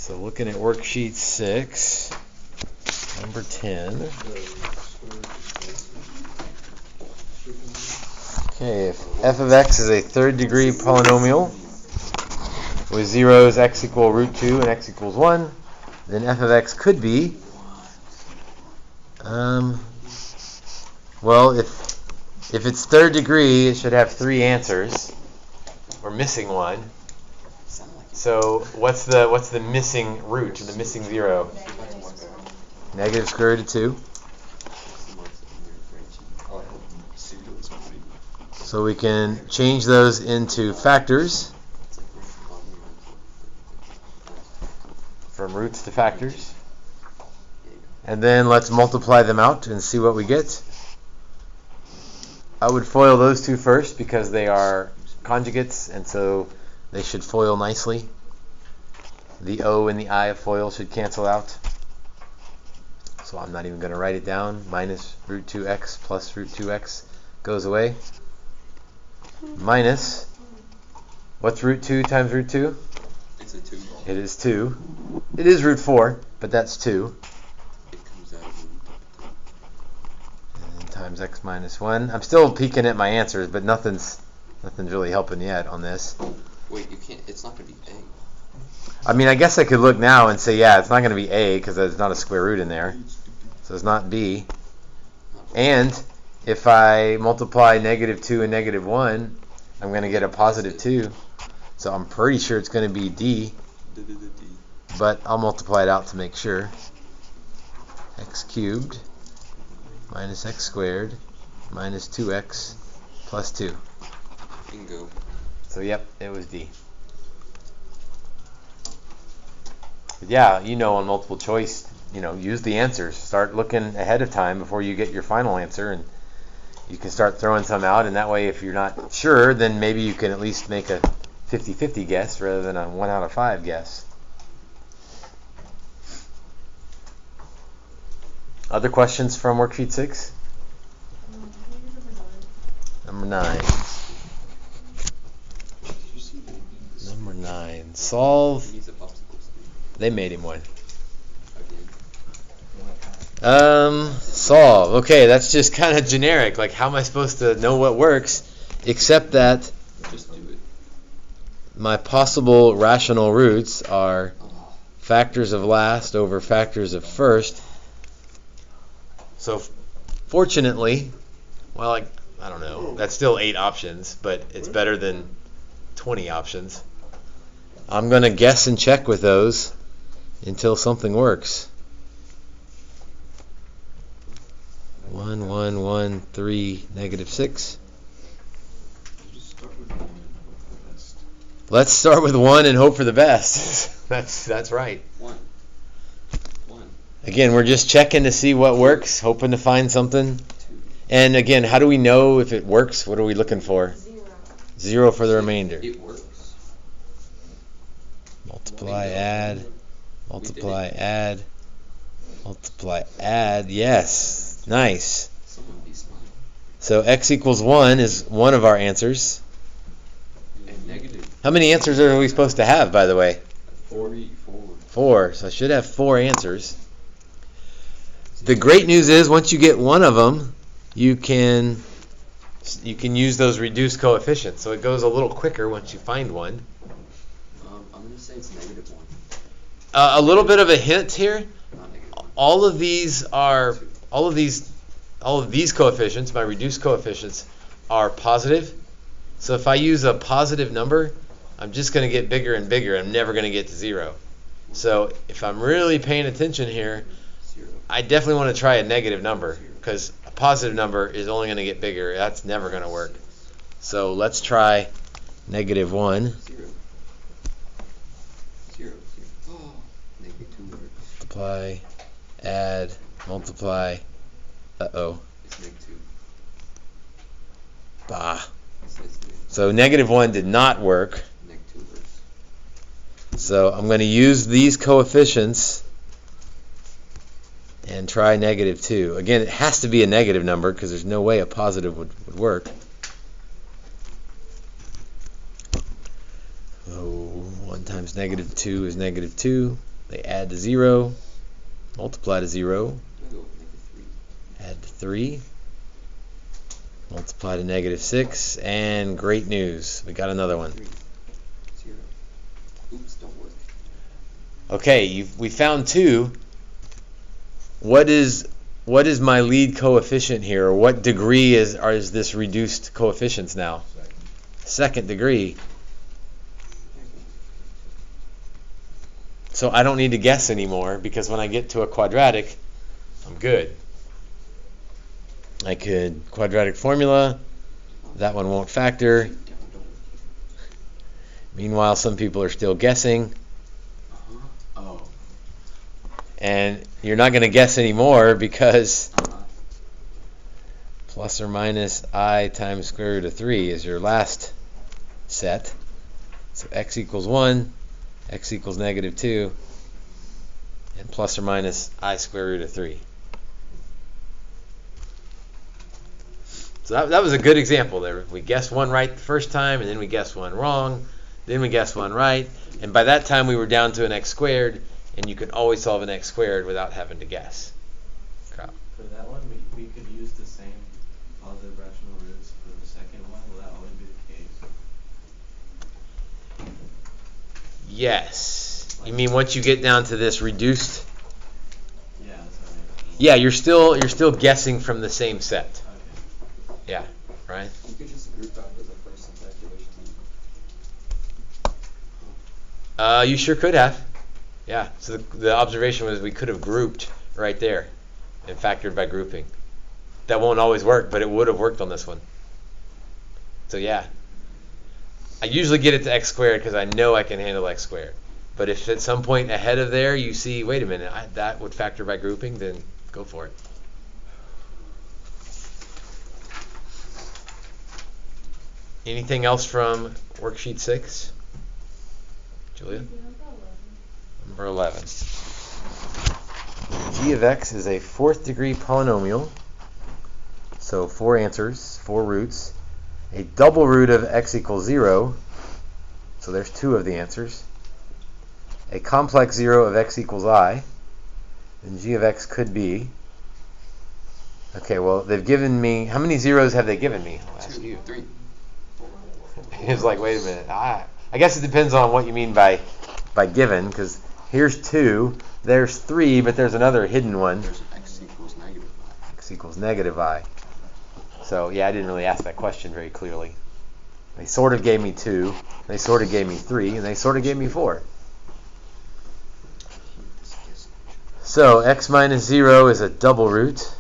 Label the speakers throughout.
Speaker 1: So looking at worksheet 6, number 10. Okay, if f of x is a third degree polynomial with zeros x equal root 2 and x equals 1, then f of x could be, well, if it's third degree, it should have 3 answers. We're missing one. So what's the missing root, the missing zero? Negative square root of 2. So we can change those into factors, from roots to factors. And then let's multiply them out and see what we get. I would FOIL those two first because they are conjugates, and so they should FOIL nicely. The O and the I of FOIL should cancel out. So I'm not even going to write it down. Minus root 2x plus root 2x goes away. Minus, what's root 2 times root 2?
Speaker 2: It's a 2.
Speaker 1: It is 2. It is root 4, but that's 2.
Speaker 2: It comes out of
Speaker 1: And times x minus 1. I'm still peeking at my answers, but nothing's really helping yet on this.
Speaker 2: Wait, you can't. It's not going to be A.
Speaker 1: I mean, I guess I could look now and say, yeah, it's not going to be A because there's not a square root in there. So it's not B. And if I multiply negative 2 and negative 1, I'm going to get a positive 2. So I'm pretty sure it's going to be D. But I'll multiply it out to make sure. X cubed minus x squared minus 2x plus 2.
Speaker 2: Bingo.
Speaker 1: So yep, it was D. But yeah, on multiple choice, use the answers. Start looking ahead of time before you get your final answer, and you can start throwing some out, and that way if you're not sure, then maybe you can at least make a 50-50 guess rather than a 1 out of 5 guess. Other questions from worksheet 6? Number 9. Number 9. Solve. They made him one. Solve. Okay, that's just kind of generic. Like, how am I supposed to know what works? Except that
Speaker 2: Just do it.
Speaker 1: my possible rational roots are factors of last over factors of first. So, fortunately, well, I don't know. That's still 8 options, but it's better than 20 options. I'm going to guess and check with those until something works. 1, 1, 1, 3, negative 6. Let's start with 1 and hope for the best. That's right.
Speaker 2: 1.
Speaker 1: Again, we're just checking to see what works, hoping to find something. And again, how do we know if it works? What are we looking for? 0 for the remainder.
Speaker 2: It works.
Speaker 1: Multiply, add, multiply, add, multiply, add. Yes, nice.
Speaker 2: Someone be smart.
Speaker 1: So x equals 1 is one of our answers.
Speaker 2: And negative.
Speaker 1: How many answers are we supposed to have, by the way?
Speaker 2: 4.
Speaker 1: 4. So I should have 4 answers. The great news is once you get one of them, you can use those reduced coefficients. So it goes a little quicker once you find one.
Speaker 2: I'm going to say it's negative 1.
Speaker 1: A little bit of a hint here.
Speaker 2: Not negative 1.
Speaker 1: All of these coefficients, my reduced coefficients, are positive. So if I use a positive number, I'm just going to get bigger and bigger. I'm never going to get to 0. So if I'm really paying attention here,
Speaker 2: 0.
Speaker 1: I definitely want to try a negative number because a positive number is only going to get bigger. That's never going to work. So let's try negative 1.
Speaker 2: 0. Oh, negative 2 works.
Speaker 1: Multiply, add, multiply. Uh-oh.
Speaker 2: It's negative 2.
Speaker 1: Bah.
Speaker 2: It says negative.
Speaker 1: So negative 1 did not work.
Speaker 2: Negative 2 works.
Speaker 1: So I'm going to use these coefficients and try negative 2. Again, it has to be a negative number because there's no way a positive would work. So 1 times negative 2 is negative 2. They add to 0, multiply to 0,
Speaker 2: I'm gonna go with -3.
Speaker 1: add to 3, multiply to -6, and great news, we got another one.
Speaker 2: 3, 0. Oops, don't work.
Speaker 1: Okay, we found 2. What is my lead coefficient here? Or what degree is this reduced coefficients now? Second degree. So I don't need to guess anymore, because when I get to a quadratic, I'm good. I could quadratic formula. That one won't factor. Meanwhile, some people are still guessing.
Speaker 2: Oh.
Speaker 1: And you're not going to guess anymore, because plus or minus I times square root of 3 is your last set. So x equals 1, x equals -2, and plus or minus I square root of 3. So that was a good example there. We guessed one right the first time, and then we guessed one wrong, then we guessed one right, and by that time we were down to an x squared, and you can always solve an x squared without having to guess.
Speaker 3: For that one, we could use the same positive rational roots for the second one. Will that always be the case?
Speaker 1: Yes. You mean once you get down to this reduced?
Speaker 3: Yeah, that's what I mean.
Speaker 1: Yeah, you're still guessing from the same set.
Speaker 3: Okay.
Speaker 1: Yeah, right?
Speaker 2: You could just group after the first and calculation.
Speaker 1: You sure could have. Yeah. So the observation was we could have grouped right there and factored by grouping. That won't always work, but it would have worked on this one. So yeah. I usually get it to x squared because I know I can handle x squared. But if at some point ahead of there you see, wait a minute, that would factor by grouping, then go for it. Anything else from worksheet 6? Julia? Number 11. G of x is a 4th degree polynomial. So 4 answers, 4 roots. A double root of x equals 0. So there's 2 of the answers. A complex 0 of x equals I. And g of x could be. Okay, well, they've given me, how many zeros have they given me? I'll ask
Speaker 2: 2,
Speaker 1: you.
Speaker 2: 3.
Speaker 1: It's like, wait a minute. I guess it depends on what you mean by given, because here's 2, there's 3, but there's another hidden one.
Speaker 2: There's x equals -I.
Speaker 1: X equals -I. So yeah, I didn't really ask that question very clearly. They sort of gave me 2, they sort of gave me 3, and they sort of gave me 4. So x minus 0 is a double root,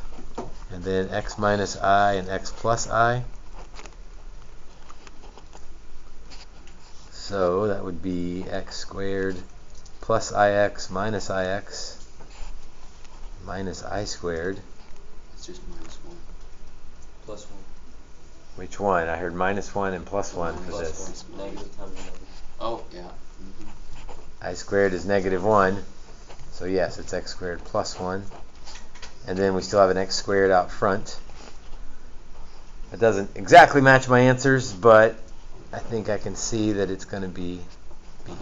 Speaker 1: and then x minus I and x plus I. So that would be x squared plus ix minus ix minus I squared.
Speaker 2: It's just -1.
Speaker 3: +1.
Speaker 1: Which one? I heard -1 and +1 for
Speaker 2: Plus
Speaker 1: this.
Speaker 2: one.
Speaker 3: Negative times negative.
Speaker 2: Oh, yeah.
Speaker 1: I squared is -1. So yes, it's x squared plus 1. And then we still have an x squared out front. It doesn't exactly match my answers, but I think I can see that it's going to be B.